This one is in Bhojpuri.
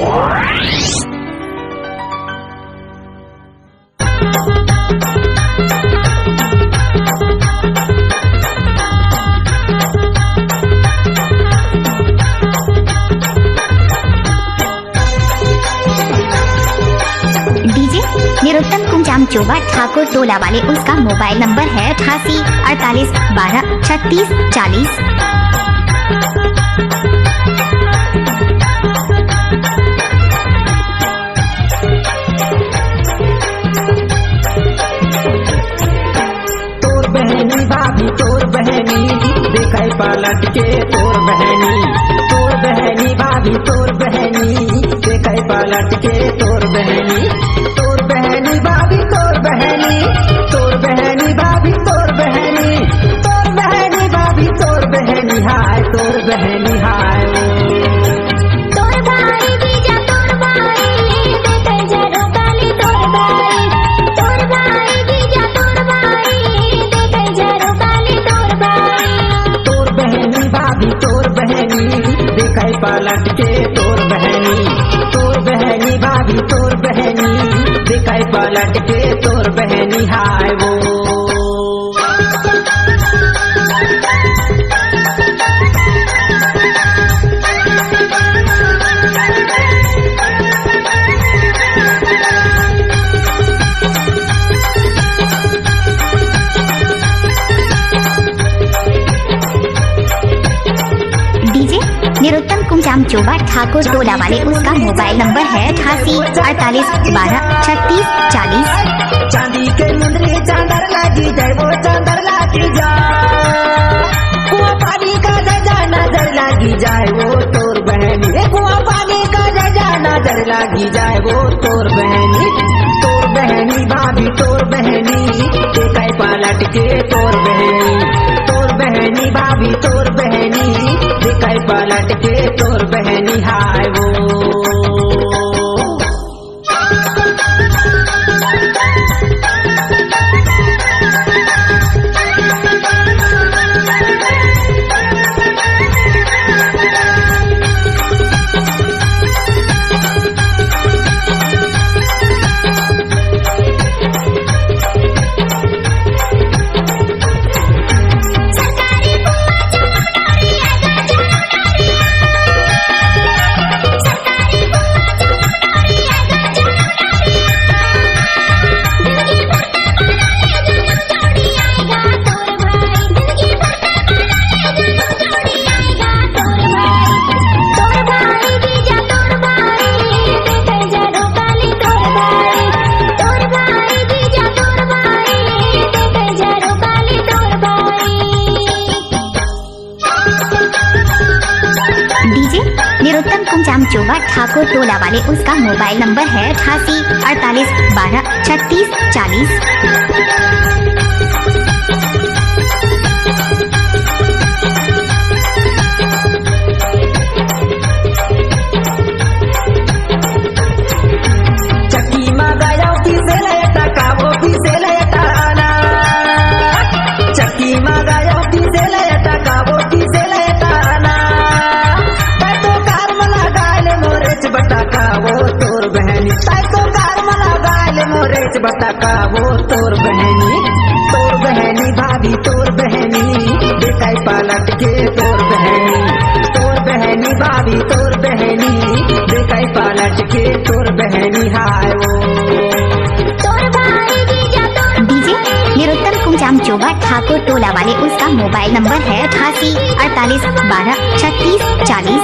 डीजे निरुत्तम कुंजाम चोबा ठाकुर टोला वाले, उसका मोबाइल नंबर है 88 48 12 36 40। तोर बहनी भाभी तोर बहनी देखै पलट के तोर बहनी, तोर बहनी भाभी तोर बहनी देखै पलट के तोर बहनी, तोर बहनी भाभी तोर बहनी, तोर बहनी भाभी तोर बहनी, तोर बहनी भाभी तोर बहनी हाय, तोर बहनी हाय। तोर भाई जीजा तोर भाई देखै जरो काली तोर भाई, तोर भाई जीजा तोर भाई देखै जरो काली तोर भाई। तोर बहनी भाभी तोर बहनी देखै पलट के तोर बहनी, तोर बहनी भाभी तोर बहनी देखै पलट के तोर बहनी हाय वो। डीजे निरुत्तम कुंजाम चोबा ठाकुर टोला वाले, उसका मोबाइल नंबर है 88 48 12 36 40। चांदी के मुंदरी चांदर लागी जाए वो चांदर लागी जाए, कुआं पानी का जजा नजर लागी जाए वो तोर बहनी, कुआं पानी का जजा नजर लागी जाए वो तोर बहनी, तोर बहनी भाभी तोर बहनी देखै पलट के तोर बहनी, तोर बहनी भाभी तोर बहनी देखै पलट के तोर बहनी हाय वो। डीजे निरुत्तम कुंजाम चोबा ठाकुर टोला वाले, उसका मोबाइल नंबर है 88 48 12 36 40। चक्की में गया पीसे लेटा काबो पीसे लेटा आना, चक्की में गया पीसे लेटा काबो पीसे लेटा आना, तै तो कार मला गाले मोरेच बटाका वो तोर बहनी, तै तो कार मला गाले मोरेच बटाका वो तोर बहनी, तोर बहनी भाभी तोर बहनी देखै पलट के तोर बहनी, तोर बहनी भाभी तोर बहनी देखै पलट के तोर बहनी हाय वो। तोर भाई जीजा तोर डीजे निरुत्तम कुंजाम चोबा ठाकुर टोला वाले, उसका मोबाइल नंबर है 88 48 12 36 40।